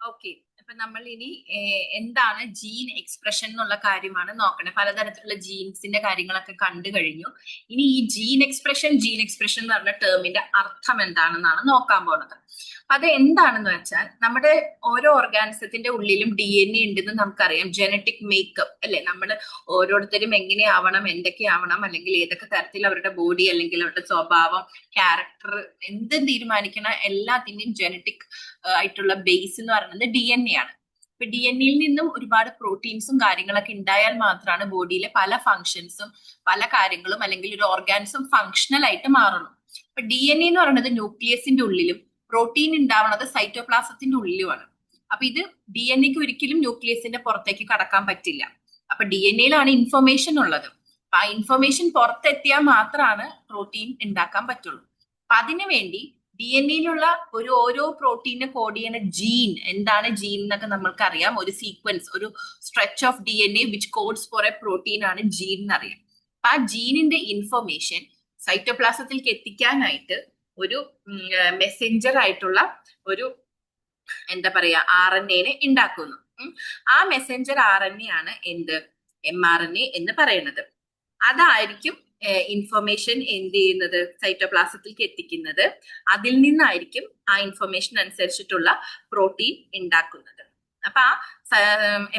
Okay, അപ്പൊ നമ്മൾ ഇനി എന്താണ് ജീൻ എക്സ്പ്രഷൻ എന്നുള്ള കാര്യമാണ് നോക്കണേ. പലതരത്തിലുള്ള ജീൻസിന്റെ കാര്യങ്ങളൊക്കെ കണ്ടു കഴിഞ്ഞു. ഇനി ഈ ജീൻ എക്സ്പ്രഷൻ എന്ന് പറഞ്ഞ ടേമിന്റെ അർത്ഥം എന്താണെന്നാണ് നോക്കാൻ പോണത്. അത് എന്താണെന്ന് വെച്ചാൽ, നമ്മുടെ ഓരോ ഓർഗാനിസത്തിന്റെ ഉള്ളിലും DNA ഉണ്ടെന്ന് നമുക്കറിയാം. ജനറ്റിക് മേക്കപ്പ് അല്ലെ, നമ്മൾ ഓരോരുത്തരും എങ്ങനെയാവണം, എന്തൊക്കെയാവണം, അല്ലെങ്കിൽ ഏതൊക്കെ തരത്തിൽ അവരുടെ ബോഡി അല്ലെങ്കിൽ അവരുടെ സ്വഭാവം, ക്യാരക്ടർ എന്തും തീരുമാനിക്കണ എല്ലാത്തിന്റെയും ജനറ്റിക് ആയിട്ടുള്ള ബേസ് എന്ന് പറയുന്നത് DNA ആണ്. ഇപ്പൊ DNAയിൽ നിന്നും ഒരുപാട് പ്രോട്ടീൻസും കാര്യങ്ങളൊക്കെ ഉണ്ടായാൽ മാത്രമാണ് ബോഡിയിലെ പല ഫങ്ഷൻസും പല കാര്യങ്ങളും അല്ലെങ്കിൽ ഒരു ഓർഗാനിസം ഫങ്ഷണൽ ആയിട്ട് മാറുള്ളൂ. ഇപ്പൊ DNA എന്ന് പറയുന്നത് ന്യൂക്ലിയസിന്റെ ഉള്ളിലും പ്രോട്ടീൻ ഉണ്ടാവുന്നത് സൈറ്റോപ്ലാസത്തിന്റെ ഉള്ളിലുമാണ്. അപ്പൊ ഇത് DNAക്ക് ഒരിക്കലും ന്യൂക്ലിയസിന്റെ പുറത്തേക്ക് കടക്കാൻ പറ്റില്ല. അപ്പൊ DNAയിലാണ് ഇൻഫർമേഷൻ ഉള്ളത്. അപ്പൊ ആ ഇൻഫർമേഷൻ പുറത്തെത്തിയാൽ മാത്രമാണ് പ്രോട്ടീൻ ഉണ്ടാക്കാൻ പറ്റുള്ളൂ. അപ്പൊ അതിനു വേണ്ടി DNA ഓരോ പ്രോട്ടീനെ കോഡ് ചെയ്യുന്ന ജീൻ, എന്താണ് ജീൻ എന്നൊക്കെ നമ്മൾക്കറിയാം. ഒരു സീക്വൻസ്, ഒരു stretch of DNA which codes for a protein ആണ് ജീൻ എന്നറിയാം. അപ്പൊ ആ ജീനിന്റെ ഇൻഫർമേഷൻ സൈറ്റോപ്ലാസത്തിലേക്ക് എത്തിക്കാനായിട്ട് ഒരു മെസ്സഞ്ചർ ആയിട്ടുള്ള ഒരു എന്താ പറയാ RNA ഉണ്ടാക്കുന്നു. ആ മെസ്സഞ്ചർ RNA ആണ് എന്ത്, mRNA എന്ന് പറയുന്നത്. അതായിരിക്കും ഇൻഫർമേഷൻ എന്ത് ചെയ്യുന്നത്, സൈറ്റോപ്ലാസത്തിലേക്ക് എത്തിക്കുന്നത്. അതിൽ നിന്നായിരിക്കും ആ ഇൻഫർമേഷൻ അനുസരിച്ചിട്ടുള്ള പ്രോട്ടീൻ ഉണ്ടാക്കുന്നത്. അപ്പൊ ആ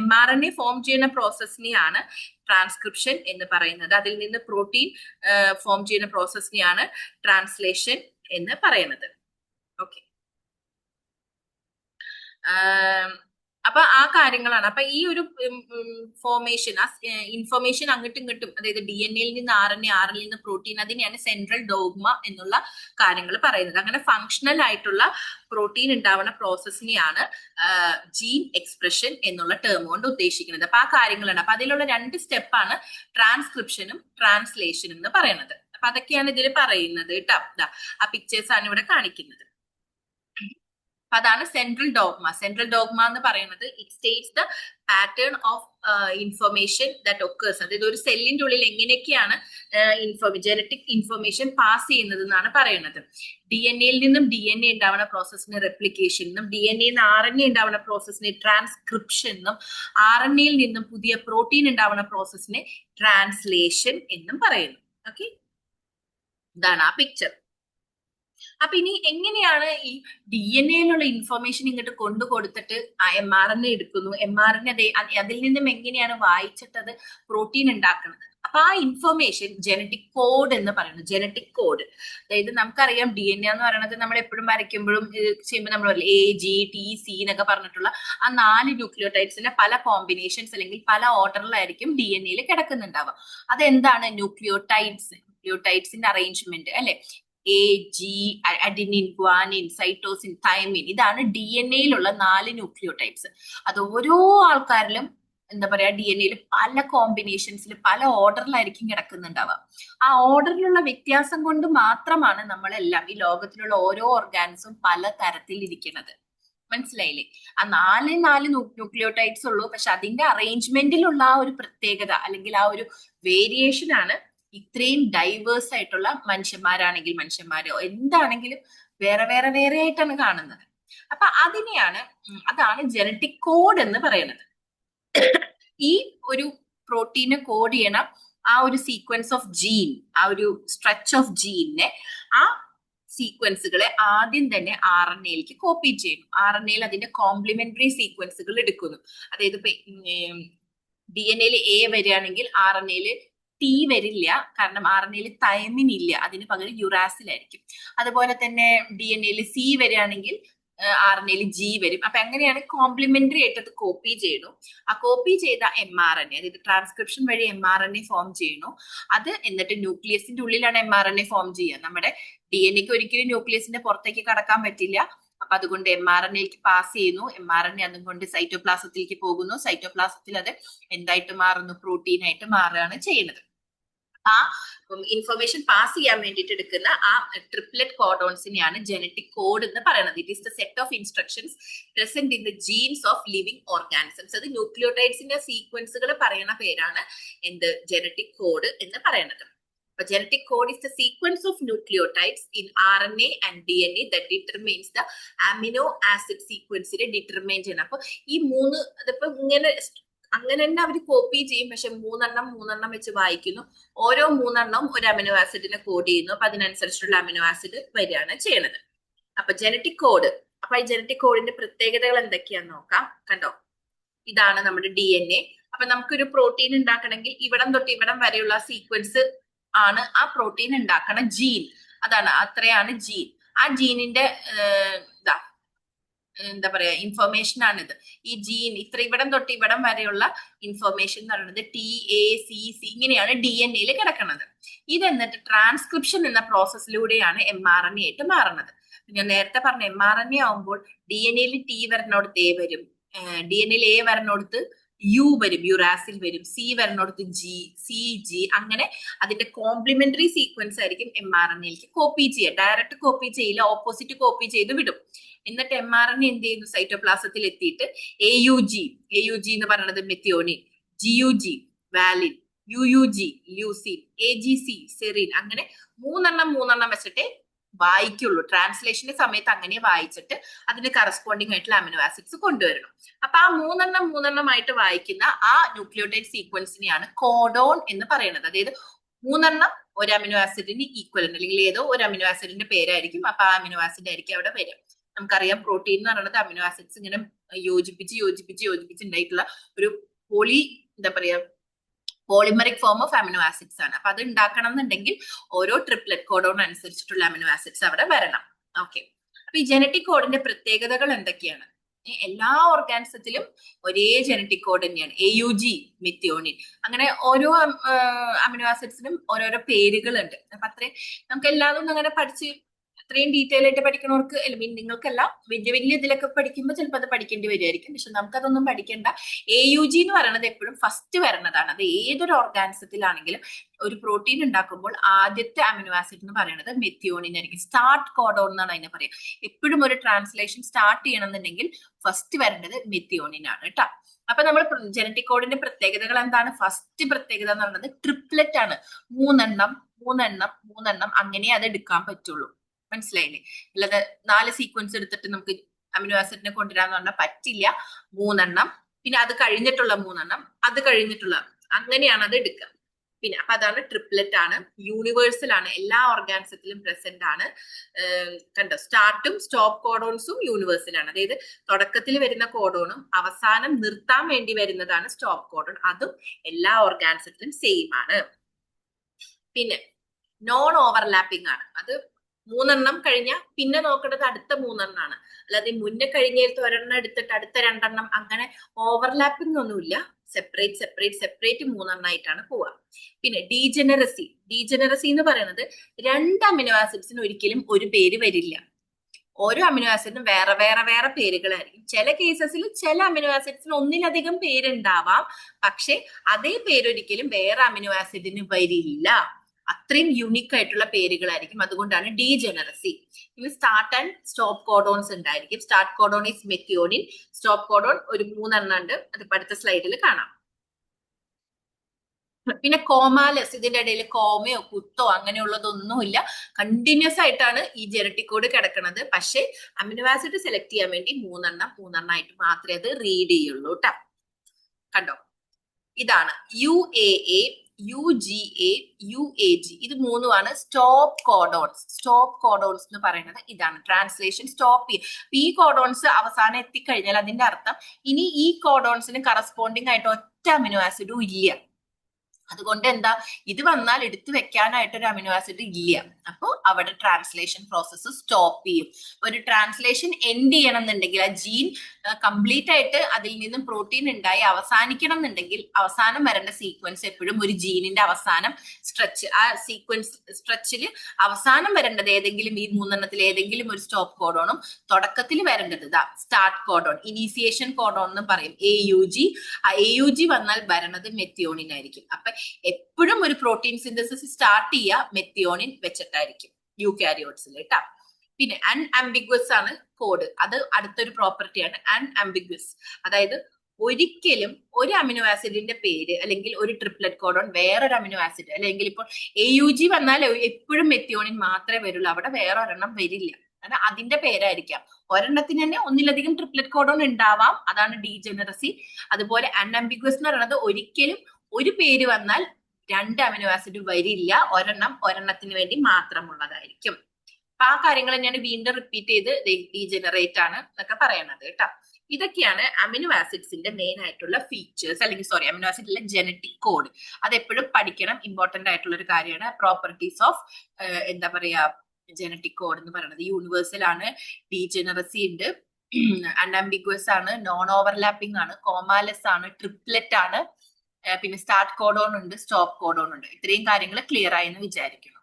mRNA ഫോം ചെയ്യുന്ന പ്രോസസ്സിനെയാണ് ട്രാൻസ്ക്രിപ്ഷൻ എന്ന് പറയുന്നത്. അതിൽ നിന്ന് പ്രോട്ടീൻ ഫോം ചെയ്യുന്ന പ്രോസസ്സിനെയാണ് ട്രാൻസ്ലേഷൻ എന്ന് പറയുന്നത്. ഓക്കെ, അപ്പൊ ആ കാര്യങ്ങളാണ്. അപ്പൊ ഈ ഒരു ഫോർമേഷൻ, ആ ഇൻഫർമേഷൻ അങ്ങോട്ടും ഇങ്ങോട്ടും, അതായത് DNAയിൽ നിന്ന് RNA, RNAയിൽ നിന്ന് പ്രോട്ടീൻ, അതിനെയാണ് സെൻട്രൽ ഡോഗ്മ എന്നുള്ള കാര്യങ്ങൾ പറയുന്നത്. അങ്ങനെ ഫങ്ഷണൽ ആയിട്ടുള്ള പ്രോട്ടീൻ ഉണ്ടാവുന്ന പ്രോസസ്സിനെയാണ് ജീൻ എക്സ്പ്രഷൻ എന്നുള്ള ടേം കൊണ്ട് ഉദ്ദേശിക്കുന്നത്. അപ്പൊ ആ കാര്യങ്ങളാണ്. അപ്പൊ അതിലുള്ള 2 സ്റ്റെപ്പാണ് ട്രാൻസ്ക്രിപ്ഷനും ട്രാൻസ്ലേഷനും എന്ന് പറയുന്നത്. അപ്പൊ അതൊക്കെയാണ് ഇതിൽ പറയുന്നത് കേട്ടോ. ആ പിക്ചേഴ്സ് ആണ് ഇവിടെ കാണിക്കുന്നത്. അതാണ് സെൻട്രൽ ഡോഗ്മ. സെൻട്രൽ ഡോഗ്മ എന്ന് പറയുന്നത് it States the pattern of information that occurs. അതായത് ഒരു സെല്ലിന്റെ ഉള്ളിൽ എങ്ങനെയൊക്കെയാണ് ജനറ്റിക് ഇൻഫർമേഷൻ പാസ് ചെയ്യുന്നത് എന്നാണ് പറയുന്നത്. DNA നിന്നും DNA ഉണ്ടാവുന്ന പ്രോസസ്സിന് റെപ്ലിക്കേഷൻ എന്നും, DNA RNA ഉണ്ടാവുന്ന പ്രോസസ്സിന് ട്രാൻസ്ക്രിപ്ഷൻ എന്നും, RNAയിൽ നിന്നും പുതിയ പ്രോട്ടീൻ ഉണ്ടാവുന്ന പ്രോസസ്സിനെ ട്രാൻസ്ലേഷൻ എന്നും പറയുന്നു. ഓക്കെ, ഇതാണ് ആ പിക്ചർ. അപ്പൊ ഇനി എങ്ങനെയാണ് ഈ DNA ഇൻഫർമേഷൻ ഇങ്ങോട്ട് കൊണ്ടു കൊടുത്തിട്ട് mRNA എടുക്കുന്നു, mRNA അതിൽ നിന്നും എങ്ങനെയാണ് വായിച്ചിട്ടത് പ്രോട്ടീൻ ഉണ്ടാക്കുന്നത്. അപ്പൊ ആ ഇൻഫർമേഷൻ ജനറ്റിക് കോഡ് എന്ന് പറയുന്നത്. ജനറ്റിക് കോഡ്, അതായത് നമുക്കറിയാം DNA എന്ന് പറയുന്നത് നമ്മൾ എപ്പോഴും വരയ്ക്കുമ്പോഴും ചെയ്യുമ്പോൾ നമ്മൾ AGTC എന്നൊക്കെ പറഞ്ഞിട്ടുള്ള ആ 4 ന്യൂക്ലിയോടൈഡ്സിന്റെ പല കോമ്പിനേഷൻസ് അല്ലെങ്കിൽ പല ഓർഡറിലായിരിക്കും DNAയിൽ കിടക്കുന്നുണ്ടാവുക. അതെന്താണ് ന്യൂക്ലിയോടൈഡ്സിന്റെ അറേഞ്ച്മെന്റ് അല്ലെ. AG, adenine, guanine, cytosine, thymine, ഇതാണ് DNAയിലുള്ള 4 ന്യൂക്ലിയോടൈഡ്സ്. അത് ഓരോ ആൾക്കാരിലും എന്താ പറയാ DNAയിൽ പല കോമ്പിനേഷൻസിൽ പല ഓർഡറിലായിരിക്കും കിടക്കുന്നുണ്ടാവുക. ആ ഓർഡറിലുള്ള വ്യത്യാസം കൊണ്ട് മാത്രമാണ് നമ്മളെല്ലാം ഈ ലോകത്തിലുള്ള ഓരോ ഓർഗാൻസും പല തരത്തിൽ ഇരിക്കുന്നത്. മനസ്സിലായില്ലേ? ആ 4 ന്യൂക്ലിയോടൈഡ്സ് ഉള്ളൂ. പക്ഷെ അതിന്റെ അറേഞ്ച്മെന്റിലുള്ള ആ ഒരു പ്രത്യേകത അല്ലെങ്കിൽ ആ ഒരു വേരിയേഷൻ ആണ് ഇത്രയും ഡൈവേഴ്സ് ആയിട്ടുള്ള മനുഷ്യന്മാരോ എന്താണെങ്കിലും വേറെ ആയിട്ടാണ് കാണുന്നത്. അപ്പൊ അതാണ് ജനറ്റിക് കോഡ് എന്ന് പറയുന്നത്. ഈ ഒരു പ്രോട്ടീനെ കോഡ് ചെയ്യണ ആ ഒരു സീക്വൻസ് ഓഫ് ജീൻ, ആ ഒരു സ്ട്രെച്ച് ഓഫ് ജീനിനെ, ആ സീക്വൻസുകളെ ആദ്യം തന്നെ RNAയിലേക്ക് കോപ്പി ചെയ്യുന്നു. RNAയിൽ അതിന്റെ കോംപ്ലിമെന്ററി സീക്വൻസുകൾ എടുക്കുന്നു. അതായത് ഇപ്പൊ DNA A വരികയാണെങ്കിൽ RNAയിൽ T വരില്ല, കാരണം RNAയിൽ തൈമിൻ ഇല്ല, അതിന് പകരം യുറാസിലായിരിക്കും. അതുപോലെ തന്നെ DNA C വരികയാണെങ്കിൽ RNAയിൽ G വരും. അപ്പൊ എങ്ങനെയാണ് കോംപ്ലിമെന്ററി ആയിട്ട് അത് കോപ്പി ചെയ്യുന്നു. ആ കോപ്പി ചെയ്ത mRNA, അതായത് ട്രാൻസ്ക്രിപ്ഷൻ വഴി mRNA ഫോം ചെയ്യുന്നു. അത് എന്നിട്ട് ന്യൂക്ലിയസിന്റെ ഉള്ളിലാണ് mRNA ഫോം ചെയ്യുക. നമ്മുടെ DNAക്ക് ഒരിക്കലും ന്യൂക്ലിയസിന്റെ പുറത്തേക്ക് കടക്കാൻ പറ്റില്ല. അപ്പൊ അതുകൊണ്ട് mRNAക്ക് പാസ് ചെയ്യുന്നു. mRNA അതുകൊണ്ട് സൈറ്റോപ്ലാസത്തിലേക്ക് പോകുന്നു. സൈറ്റോപ്ലാസത്തിൽ അത് എന്തായിട്ട് മാറുന്നു, പ്രോട്ടീൻ ആയിട്ട് മാറുകയാണ് ചെയ്യുന്നത്. ആ ഇൻഫർമേഷൻ പാസ് ചെയ്യാൻ വേണ്ടിയിട്ട് എടുക്കുന്ന ആ ട്രിപ്ലെറ്റ് കോഡോൺസിനെയാണ് ജനറ്റിക് കോഡ് എന്ന് പറയുന്നത്. It is the set of instructions present in the genes of living organisms. അത് ന്യൂക്ലിയോടൈഡ്സിന്റെ സീക്വൻസുകൾ പറയുന്ന പേരാണ് എന്ത്, ജനറ്റിക് കോഡ് എന്ന് പറയുന്നത്. A genetic code is the sequence of nucleotides in RNA and DNA that determines the amino acid sequence determine ചെയ്യണം. അപ്പൊ ഈ മൂന്ന് അതിപ്പോ ഇങ്ങനെ അങ്ങനെ തന്നെ അവർ കോപ്പി ചെയ്യും, പക്ഷെ മൂന്നെണ്ണം വെച്ച് വായിക്കുന്നു. ഓരോ മൂന്നെണ്ണവും ഒരു അമിനോ ആസിഡിനെ കോഡ് ചെയ്യുന്നു. അപ്പൊ അതിനനുസരിച്ചുള്ള അമിനോ ആസിഡ് വരികയാണ് ചെയ്യണത്. അപ്പൊ ജനറ്റിക് കോഡ്. അപ്പൊ ഈ ജനറ്റിക് കോഡിന്റെ പ്രത്യേകതകൾ എന്തൊക്കെയാന്ന് നോക്കാം. കണ്ടോ, ഇതാണ് നമ്മുടെ DNA. അപ്പൊ നമുക്കൊരു പ്രോട്ടീൻ ഉണ്ടാക്കണമെങ്കിൽ ഇവിടം തൊട്ട് ഇവിടം വരെയുള്ള സീക്വൻസ് ആണ് ആ പ്രോട്ടീൻ ഉണ്ടാക്കണ ജീൻ. അതാണ്, അത്രയാണ് ജീൻ. ആ ജീനിന്റെ എന്താ പറയാ ഇൻഫർമേഷൻ ആണിത്. ഈ ജീൻ ഇവിടം തൊട്ട് ഇവിടം വരെയുള്ള ഇൻഫർമേഷൻ എന്ന് പറയുന്നത് TACC ഇങ്ങനെയാണ് DNA കിടക്കുന്നത്. ഇത് എന്നിട്ട് ട്രാൻസ്ക്രിപ്ഷൻ എന്ന പ്രോസസ്സിലൂടെയാണ് mRNA ആയിട്ട് മാറുന്നത്. ഞാൻ നേരത്തെ പറഞ്ഞ mRNA ആവുമ്പോൾ DNA T വരണോടത്ത് A വരും, DNA A വരണോടത്ത് U വരും, യുറാസിൽ വരും, C വരണോടത്ത് CG, അങ്ങനെ അതിന്റെ കോംപ്ലിമെന്ററി സീക്വൻസ് ആയിരിക്കും mRNAയിലേക്ക് കോപ്പി ചെയ്യുക. ഡയറക്റ്റ് കോപ്പി ചെയ്യില്ല, ഓപ്പോസിറ്റ് കോപ്പി ചെയ്ത് വിടും. എന്നിട്ട് mRNA എന്ത് ചെയ്യുന്നു, സൈറ്റോപ്ലാസത്തിൽ എത്തിയിട്ട് AUG എന്ന് പറയുന്നത് മെത്തിയോണിൻ, GUG വാലിൻ, UUG ല്യൂസിൻ, AGC സെറിൻ, അങ്ങനെ മൂന്നെണ്ണം വെച്ചിട്ടേ വായിക്കുള്ളൂ. ട്രാൻസ്ലേഷന്റെ സമയത്ത് അങ്ങനെ വായിച്ചിട്ട് അതിന് കറസ്പോണ്ടിങ് ആയിട്ടുള്ള അമിനോ ആസിഡ്സ് കൊണ്ടുവരണം. അപ്പൊ ആ മൂന്നെണ്ണമായിട്ട് വായിക്കുന്ന ആ ന്യൂക്ലിയോടൈഡ് സീക്വൻസിനെയാണ് കോഡോൺ എന്ന് പറയുന്നത്. അതായത് മൂന്നെണ്ണം ഒരു അമിനോ ആസിഡിന് ഈക്വലന്റ്, അല്ലെങ്കിൽ ഏതോ ഒരു അമിനോ ആസിഡിന്റെ പേരായിരിക്കും. അപ്പൊ ആ അമിനോ ആസിഡ് ആയിരിക്കും അവിടെ വരും. നമുക്കറിയാം പ്രോട്ടീൻ എന്ന് പറയുന്നത് അമിനോ ആസിഡ്സ് ഇങ്ങനെ യോജിപ്പിച്ച് ഉണ്ടായിട്ടുള്ള ഒരു polymeric form of amino acids ആണ്. അപ്പൊ അത് ഉണ്ടാക്കണം എന്നുണ്ടെങ്കിൽ ഓരോ ട്രിപ്ലറ്റ് കോഡോൺ അനുസരിച്ചിട്ടുള്ള അമിനോ ആസിഡ്സ് അവിടെ വരണം. ഓക്കെ, അപ്പൊ ഈ ജനറ്റിക് കോഡിന്റെ പ്രത്യേകതകൾ എന്തൊക്കെയാണ്? എല്ലാ ഓർഗാനിസത്തിലും ഒരേ ജനറ്റിക് കോഡ് തന്നെയാണ്. AUG മെത്തിയോണിൻ, അങ്ങനെ ഓരോ അമിനോ ആസിഡ്സിനും ഓരോരോ പേരുകളുണ്ട്. അപ്പൊ അത്രയും നമുക്ക് എല്ലാതും അങ്ങനെ പഠിച്ച് അത്രയും ഡീറ്റെയിൽ ആയിട്ട് പഠിക്കണവർക്ക്, നിങ്ങൾക്കെല്ലാം വലിയ ഇതിലൊക്കെ പഠിക്കുമ്പോൾ ചിലപ്പോൾ അത് പഠിക്കേണ്ടി വരുമായിരിക്കും. പക്ഷെ നമുക്കതൊന്നും പഠിക്കേണ്ട. AUG എന്ന് പറയുന്നത് എപ്പോഴും ഫസ്റ്റ് വരുന്നതാണ്. അത് ഏതൊരു ഓർഗാനിസത്തിലാണെങ്കിലും ഒരു പ്രോട്ടീൻ ഉണ്ടാക്കുമ്പോൾ ആദ്യത്തെ അമിനോ ആസിഡ് എന്ന് പറയുന്നത് മെത്തിയോണിൻ ആയിരിക്കും. സ്റ്റാർട്ട് കോഡോൺ എന്നാണ് അതിനെ പറയുക. എപ്പോഴും ഒരു ട്രാൻസ്ലേഷൻ സ്റ്റാർട്ട് ചെയ്യണമെന്നുണ്ടെങ്കിൽ ഫസ്റ്റ് വരേണ്ടത് മെത്തിയോണിൻ ആണ് കേട്ടോ. അപ്പൊ നമ്മൾ ജനറ്റിക് കോഡിന്റെ പ്രത്യേകതകൾ എന്താണ്? ഫസ്റ്റ് പ്രത്യേകത എന്ന് പറയുന്നത് ട്രിപ്ലറ്റ് ആണ്. മൂന്നെണ്ണം അങ്ങനെ അത് എടുക്കാൻ പറ്റുള്ളൂ. മനസ്സിലായില്ലേ? അല്ലാതെ 4 സീക്വൻസ് എടുത്തിട്ട് നമുക്ക് അമിനോ ആസിഡിനെ കൊണ്ടുവരാന്ന് പറഞ്ഞാൽ പറ്റില്ല. മൂന്നെണ്ണം, പിന്നെ അത് കഴിഞ്ഞിട്ടുള്ള മൂന്നെണ്ണം, അത് കഴിഞ്ഞിട്ടുള്ള, അങ്ങനെയാണ് അത് എടുക്കുക. പിന്നെ അപ്പൊ അതാണ് ട്രിപ്ലറ്റ് ആണ്. യൂണിവേഴ്സൽ ആണ്, എല്ലാ ഓർഗാനിസത്തിലും പ്രസന്റ് ആണ്. കണ്ടോ, സ്റ്റാർട്ടും സ്റ്റോപ്പ് കോഡോൺസും യൂണിവേഴ്സൽ ആണ്. അതായത് തുടക്കത്തിൽ വരുന്ന കോഡോണും അവസാനം നിർത്താൻ വേണ്ടി വരുന്നതാണ് സ്റ്റോപ്പ് കോഡോൺ. അതും എല്ലാ ഓർഗാനിസത്തിലും സെയിം ആണ്. പിന്നെ നോൺ ഓവർലാപ്പിംഗ് ആണ്. അത് മൂന്നെണ്ണം കഴിഞ്ഞാൽ പിന്നെ നോക്കേണ്ടത് അടുത്ത മൂന്നെണ്ണമാണ്. അല്ലാതെ മുന്നേ കഴിഞ്ഞിടത്ത് ഒരെണ്ണം എടുത്തിട്ട് അടുത്ത രണ്ടെണ്ണം, അങ്ങനെ ഓവർലാപ്പിംഗ് ഒന്നുമില്ല. സെപ്പറേറ്റ് മൂന്നെണ്ണമായിട്ടാണ് പോവുക. പിന്നെ ഡീജനറസി എന്ന് പറയുന്നത് 2 അമിനോ ആസിഡ്സിന് ഒരിക്കലും ഒരു പേര് വരില്ല. ഓരോ അമിനോ ആസിഡിനും വേറെ പേരുകളായിരിക്കും. ചില കേസസിൽ ചില അമിനോ ആസിഡ്സിന് ഒന്നിലധികം പേരുണ്ടാവാം, പക്ഷെ അതേ പേരൊരിക്കലും വേറെ അമിനോ ആസിഡിന് വരില്ല. അത്രയും യുണീക്ക് ആയിട്ടുള്ള പേരുകളായിരിക്കും. അതുകൊണ്ടാണ് ഡീജനറസി. ഇനി സ്റ്റാർട്ട് ആൻഡ് സ്റ്റോപ്പ് കോഡോൺസ് ഉണ്ടായിരിക്കും. Start codon is methionine, stop codon ഒരു 3 എണ്ണം ഉണ്ട്. അത് അടുത്ത സ്ലൈഡിൽ കാണാം. പിന്നെ കോമാലസ്, ഇതിന്റെ ഇടയിൽ കോമയോ കുത്തോ അങ്ങനെയുള്ളതൊന്നുമില്ല. കണ്ടിന്യൂസ് ആയിട്ടാണ് ഈ ജനറ്റിക് കോഡ് കിടക്കുന്നത്. പക്ഷെ അമിനോ ആസിഡ് സെലക്ട് ചെയ്യാൻ വേണ്ടി മൂന്നെണ്ണമായിട്ട് മാത്രമേ അത് റീഡ് ചെയ്യുള്ളൂ കേട്ടോ. കണ്ടോ, ഇതാണ് UAA, UGA, UAG. ഇത് മൂന്നുമാണ് സ്റ്റോപ്പ് കോഡോൺസ് എന്ന് പറയുന്നത്. ഇതാണ് ട്രാൻസ്ലേഷൻ സ്റ്റോപ്പ് ചെയ്യും. ഈ കോഡോൺസ് അവസാനം എത്തിക്കഴിഞ്ഞാൽ അതിന്റെ അർത്ഥം ഇനി ഈ കോഡോൺസിന് കറസ്പോണ്ടിങ് ആയിട്ട് ഒറ്റ അമിനോ ആസിഡും ഇല്ല. അതുകൊണ്ട് എന്താ, ഇത് വന്നാൽ എടുത്തു വെക്കാനായിട്ട് ഒരു അമിനോ ആസിഡ് ഇല്ല. അപ്പോൾ അവിടെ ട്രാൻസ്ലേഷൻ പ്രോസസ്സ് സ്റ്റോപ്പ് ചെയ്യും. ഒരു ട്രാൻസ്ലേഷൻ എൻഡ് ചെയ്യണം എന്നുണ്ടെങ്കിൽ, ആ ജീൻ കംപ്ലീറ്റ് ആയിട്ട് അതിൽ നിന്നും പ്രോട്ടീൻ ഉണ്ടായി അവസാനിക്കണം എന്നുണ്ടെങ്കിൽ അവസാനം വരേണ്ട സീക്വൻസ് എപ്പോഴും ഒരു ജീനിന്റെ അവസാനം സ്ട്രെച്ച്, ആ സീക്വൻസ് സ്ട്രെച്ചിൽ അവസാനം വരേണ്ടത് ഏതെങ്കിലും ഈ മൂന്നെണ്ണത്തിൽ ഏതെങ്കിലും ഒരു സ്റ്റോപ്പ് കോഡോണും തുടക്കത്തിൽ വരേണ്ടത് സ്റ്റാർട്ട് കോഡോൺ, ഇനീസിയേഷൻ കോഡോൺ എന്ന് പറയും, AUG. ആ AUG വന്നാൽ വരണത് മെത്തിയോണിൻ ആയിരിക്കും. അപ്പൊ എപ്പോഴും ഒരു പ്രോട്ടീൻ സിന്തസിസ് സ്റ്റാർട്ട് ചെയ്യുക മെത്തിയോണിൻ വെച്ചിട്ടായിരിക്കും യൂകാരിയോട്സിൽ കേട്ടോ. പിന്നെ അൺആംബിഗ്വസ് ആണ് കോഡ്. അത് അടുത്തൊരു പ്രോപ്പർട്ടിയാണ് അൺആംബിഗ്വസ്. അതായത് ഒരിക്കലും ഒരു അമിനോ ആസിഡിന്റെ പേര് അല്ലെങ്കിൽ ഒരു ട്രിപ്ലറ്റ് കോഡോൺ വേറൊരു അമിനോ ആസിഡ്, അല്ലെങ്കിൽ ഇപ്പോൾ AUG വന്നാൽ എപ്പോഴും മെത്തിയോണിൻ മാത്രമേ വരുള്ളൂ, അവിടെ വേറെ ഒരെണ്ണം വരില്ല. കാരണം അതിന്റെ പേരായിരിക്കാം. ഒരെണ്ണത്തിന് തന്നെ ഒന്നിലധികം ട്രിപ്ലറ്റ് കോഡോൺ ഉണ്ടാവാം, അതാണ് ഡീജനറസി. അതുപോലെ അൺഅംബിഗ്വസ് എന്ന് പറയുന്നത് ഒരിക്കലും ഒരു പേര് വന്നാൽ 2 അമിനോ ആസിഡ് വരില്ല, ഒരെണ്ണത്തിന് വേണ്ടി മാത്രമുള്ളതായിരിക്കും. അപ്പൊ ആ കാര്യങ്ങൾ തന്നെയാണ് വീണ്ടും റിപ്പീറ്റ് ചെയ്ത് ഡീജനറേറ്റ് ആണ് എന്നൊക്കെ പറയണത് കേട്ടോ. ഇതൊക്കെയാണ് അമിനോ ആസിഡ്സിന്റെ മെയിൻ ആയിട്ടുള്ള ഫീച്ചേഴ്സ്, അല്ലെങ്കിൽ അമിനോ ആസിഡിലെ ജനറ്റിക് കോഡ്. അത് എപ്പോഴും പഠിക്കണം, ഇമ്പോർട്ടന്റ് ആയിട്ടുള്ള ഒരു കാര്യമാണ്. പ്രോപ്പർട്ടീസ് ഓഫ് എന്താ പറയാ ജനറ്റിക് കോഡ് എന്ന് പറയുന്നത് യൂണിവേഴ്സൽ ആണ്, ഡീജനറസി ഉണ്ട്, അൺഅംബിഗ്വസ് ആണ്, നോൺ ഓവർലാപ്പിംഗ് ആണ്, കോമാലെസ് ആണ്, ട്രിപ്ലെറ്റ് ആണ്, പിന്നെ സ്റ്റാർട്ട് കോഡോൺ ഉണ്ട്, സ്റ്റോപ്പ് കോഡോൺ ഉണ്ട്. ഇത്രയും കാര്യങ്ങൾ ക്ലിയർ ആയി എന്ന് വിചാരിക്കുന്നു.